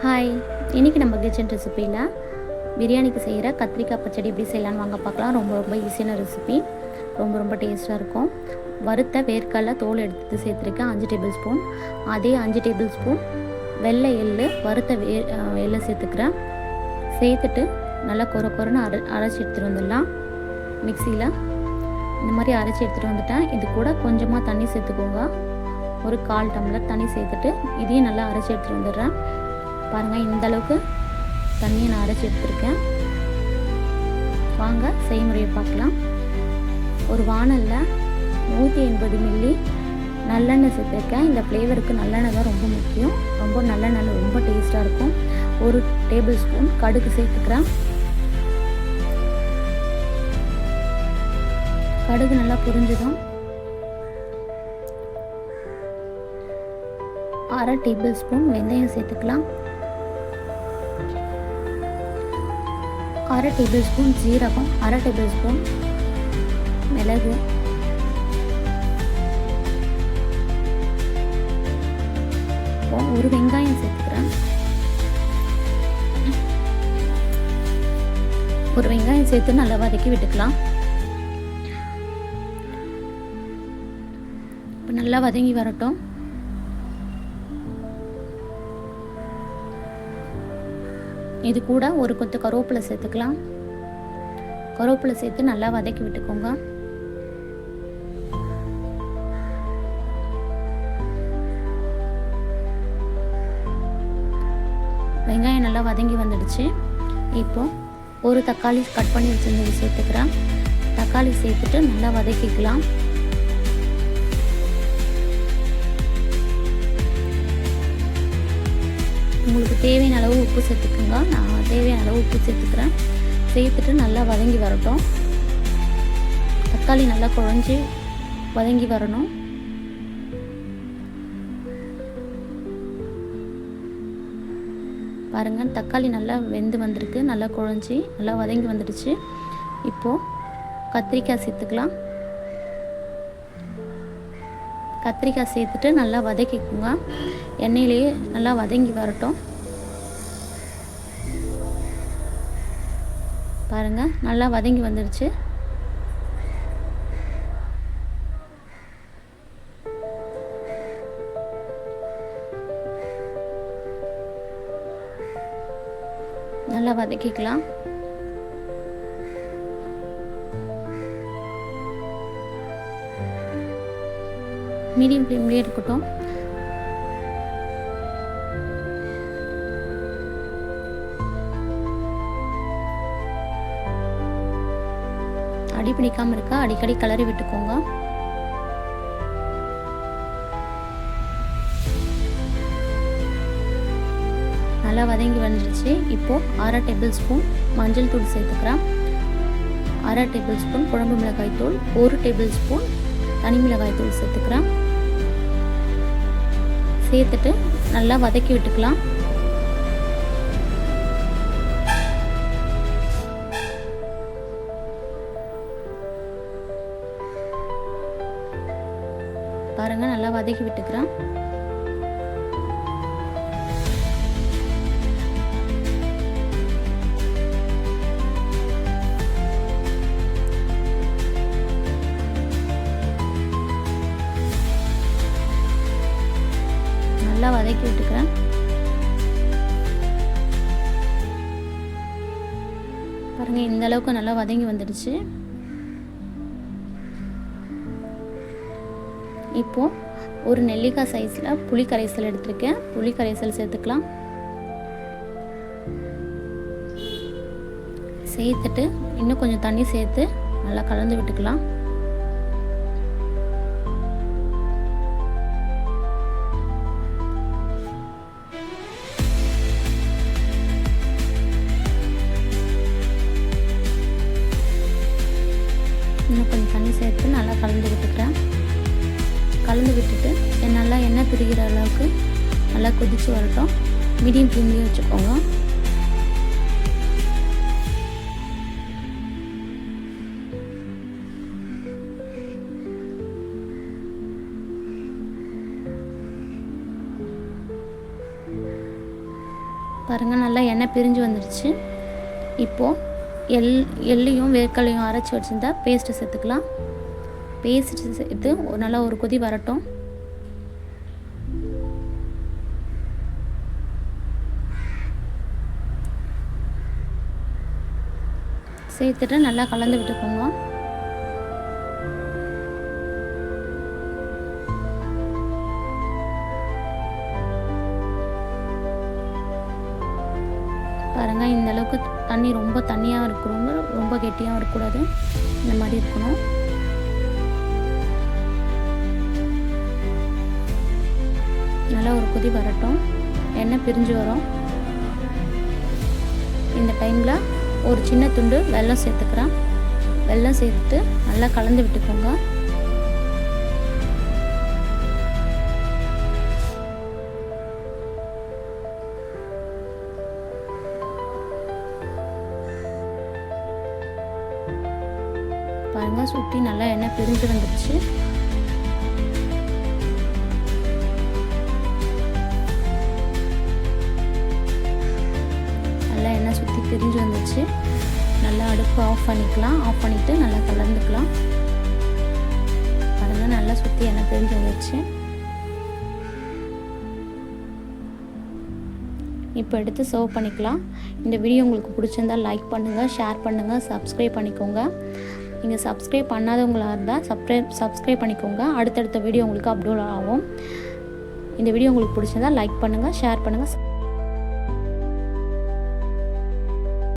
Hi, இன்றைக்கி நம்ம kitchen ரெசிப்பியில் பிரியாணிக்கு செய்கிற கத்திரிக்காய் பச்சடி எப்படி செய்யலான்னு வாங்க பார்க்கலாம். ரொம்ப ரொம்ப ஈஸியான ரெசிபி, ரொம்ப டேஸ்ட்டாக இருக்கும். வறுத்த வேர்க்கடலை தோல் எடுத்து சேர்த்துருக்கேன் 5 டேபிள் ஸ்பூன். அதே 5 டேபிள் ஸ்பூன் வெள்ளை எள்ளு வறுத்த எள்ளை சேர்த்துக்கிறேன். சேர்த்துட்டு நல்லா கொரன்னு அரைச்சி எடுத்துகிட்டு வந்துடலாம். மிக்சியில் இந்த மாதிரி அரைச்சி எடுத்துகிட்டு வந்துட்டேன். இது கூட கொஞ்சமாக தண்ணி சேர்த்துக்கோங்க. ஒரு 1/4 டம்ளர் தண்ணி சேர்த்துட்டு இதையும் நல்லா அரைச்சி எடுத்துகிட்டு வந்துடுறேன். பாருங்கள், இந்த அளவுக்கு தண்ணியை நான் அரைச்சி எடுத்துருக்கேன். வாங்க செய்முறையை பார்க்கலாம். ஒரு வாணலில் 180 மில்லி நல்லெண்ணெய் சேர்த்துருக்கேன். இந்த ஃப்ளேவருக்கு நல்லெண்ணெய் தான் ரொம்ப முக்கியம். நல்லெண்ணெய் ரொம்ப டேஸ்ட்டாக இருக்கும். 1 டேபிள் ஸ்பூன் கடுகு சேர்த்துக்கிறேன். கடுகு நல்லா பொரிஞ்சதும் 1/2 டேபிள் ஸ்பூன் வெந்தயம் சேர்த்துக்கலாம். 1/2 டேபிள் ஸ்பூன் ஜீரகம், 1/2 டேபிள் ஸ்பூன் மிளகு, ஒரு வெங்காயம் சேர்த்துக்கிறேன். ஒரு வெங்காயம் சேர்த்து நல்லா வதக்கி விட்டுக்கலாம். இப்போ நல்லா வதங்கி வரட்டும். இது கூட ஒரு கொத்து கருவேப்பிலை சேர்த்துக்கலாம். கருவேப்பிலை சேர்த்து நல்லா வதக்கி விட்டுக்கோங்க. வெங்காயம் நல்லா வதங்கி வந்துடுச்சு. இப்போ ஒரு தக்காளி கட் பண்ணி வச்சுருந்தது சேர்த்துக்கிறேன். தக்காளி சேர்த்துட்டு நல்லா வதக்கிக்கலாம். உங்களுக்கு தேவையான அளவு உப்பு சேர்த்துக்குங்க. நான் தேவையான அளவு உப்பு சேர்த்துக்கிறேன். சேர்த்துட்டு நல்லா வதங்கி வரட்டும். தக்காளி நல்லா குழஞ்சி வதங்கி வரணும். பாருங்கள், தக்காளி நல்லா வெந்து வந்திருக்கு. நல்லா குழஞ்சி நல்லா வதங்கி வந்துடுச்சு. இப்போது கத்திரிக்காய் சேர்த்துக்கலாம். கத்திரிக்காய் சேர்த்துட்டு நல்லா வதக்கிக்குங்க. எண்ணெயிலேயே நல்லா வதங்கி வரட்டும். பாருங்கள், நல்லா வதங்கி வந்துடுச்சு. நல்லா வதக்கிக்கலாம். மீடியம் ஃப்ளேம்லேயே இருக்கட்டும். அடி பிடிக்காமல் இருக்கா அடிக்கடி கிளறி விட்டுக்கோங்க. நல்லா வதங்கி வந்துடுச்சு. இப்போது 1/2 டேபிள் ஸ்பூன் மஞ்சள் தூள் சேர்த்துக்கிறேன். 1/2 டேபிள் ஸ்பூன் குழம்பு மிளகாய் தூள், 1 டேபிள் ஸ்பூன் தனி மிளகாய் தூள் சேர்த்துக்கிறேன். சேர்த்துட்டு நல்லா வதக்கி விட்டுக்கலாம். பாருங்கள், நல்லா வதக்கி விட்டுக்கிறேன். நல்லா வதக்கி விட்டுக்கிறேன். பாருங்கள், இந்த அளவுக்கு நல்லா வதங்கி வந்துடுச்சு. இப்போது ஒரு நெல்லிக்காய் சைஸில் புளி கரைசல் எடுத்துருக்கேன். புளி கரைசல் சேர்த்துக்கலாம். சேர்த்துட்டு இன்னும் கொஞ்சம் தண்ணி சேர்த்து நல்லா கலந்து விட்டுக்கலாம். இன்னும் கொஞ்சம் தண்ணி சேர்த்து நல்லா கலந்து விட்டுக்கிறேன். கலந்து விட்டுட்டு நல்லா எண்ணெய் பிரிகிற அளவுக்கு நல்லா கொதித்து வரட்டும். மீடியம் ஃப்ளேம்லேயே வச்சுக்கோங்க. பாருங்கள், நல்லா எண்ணெய் பிரிஞ்சு வந்துடுச்சு. இப்போது எள்ளையும் வேர்க்கடலையும் அரைச்சி வச்சுருந்தா பேஸ்ட்டு சேர்த்துக்கலாம். பேஸ்ட்டு சேர்த்து நல்லா ஒரு கொதி வரட்டும். சேர்த்துட்டு நல்லா கலந்து விட்டுக்கோங்க. பாருங்கள், இந்த அளவுக்கு தண்ணி ரொம்ப தண்ணியாக இருக்கணும், ரொம்ப கெட்டியாகவும் இருக்கக்கூடாது. இந்த மாதிரி இருக்கணும். நல்லா ஒரு கொதி வரட்டும். எண்ணெய் பிரிஞ்சு வரும். இந்த டைமில் ஒரு சின்ன துண்டு வெல்லம் சேர்த்துக்கிறேன். வெல்லம் சேர்த்துட்டு நல்லா கலந்து விட்டுக்கோங்க. பாருங்கள், சுற்றி நல்லா எண்ணெய் பிரிஞ்சு வந்துடுச்சு. நல்லா எண்ணெய் சுற்றி பிரிஞ்சு வந்துடுச்சு. நல்லா அடுப்பு ஆஃப் பண்ணிக்கலாம். ஆஃப் பண்ணிவிட்டு நல்லா கலந்துக்கலாம். பாருங்கள், நல்லா சுற்றி எண்ணெய் பிரிஞ்சு வந்துடுச்சு. இப்போ எடுத்து சர்வ் பண்ணிக்கலாம். இந்த வீடியோ உங்களுக்கு பிடிச்சிருந்தால் லைக் பண்ணுங்கள், ஷேர் பண்ணுங்கள், சப்ஸ்கிரைப் பண்ணிக்கோங்க. நீங்கள் சப்ஸ்கிரைப் பண்ணாதவங்களாக இருந்தால் சப்ஸ்கிரைப் பண்ணிக்கோங்க. அடுத்தடுத்த வீடியோ உங்களுக்கு அப்லோட் ஆகும். இந்த வீடியோ உங்களுக்கு பிடிச்சிருந்தால் லைக் பண்ணுங்கள், ஷேர் பண்ணுங்கள்.